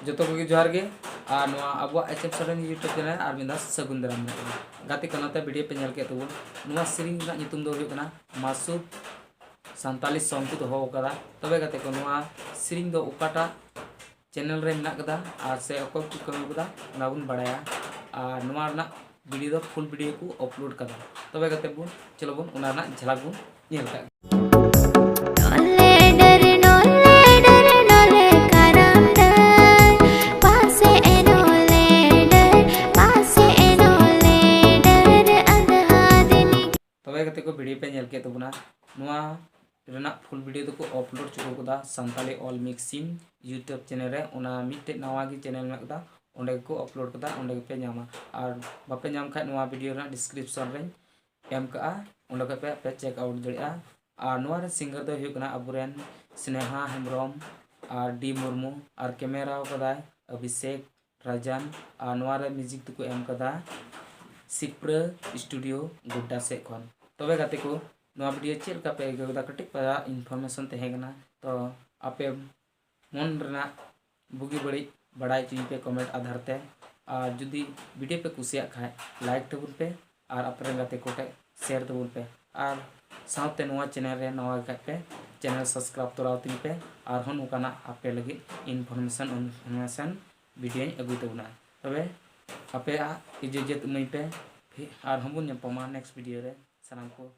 जोतो को जोहार गे और नोआ Abua HM sudden YouTube channel और मिदा सगुन दाराम गाते को नाते वीडियो पे नेल के तबुन नोआ सिरिंग रा नितुम दो हुयु कना मासूद संताली सॉन्ग को दोहो कदा तबे गाते को नोआ सिरिंग दो उकाटा चैनल रे मेना कदा और से अकोय को कमी कदा ना बुन बड़ाया और नोआ ना वीडियो दो फुल वीडियो को अपलोड कदा तबे गाते बुन चलो बुन उना ना झलक बुन नेल का को वीडियो पे नेल के तबुना नुआ रेना फुल वीडियो तो को अपलोड चुको कदा Santali all mixing YouTube channel रे उना मिटे नवा गी चैनल में कदा ओंडे को अपलोड कदा ओंडे पे नामा और बापे नाम खाय नुआ वीडियो रा डिस्क्रिप्शन रे एम का ओंडे पे चेक आउट दड़िया और नुआ रे सिंगर दो हुयु कना अबुरेन स्नेहा हेम्ब्रम और डी मुर्मू और कैमरा कदा अभिषेक राजन और नुआ रे म्यूजिक तो को एम कदा सिप्र स्टूडियो गुड्डा से खन तबे गाते को नवा वीडियो चेल का पे गदा कटिक पा इन्फॉर्मेशन तहेगना तो आपे मन रना बुगी बड़ी बड़ाई चुई पे कमेंट आधार ते और जुदी वीडियो पे कुसिया खाए लाइक तबुन पे और अपने गाते कोटे शेयर तबुन पे और साउते नवा चैनल रे नवा का पे चैनल सब्सक्राइब तोराव तिन पे और हन उकाना आपे लगी इन्फॉर्मेशन वीडियो अगुई तबुना तबे आपे इजाजत मई पे और हम बुन नेक्स्ट वीडियो रे सानाम को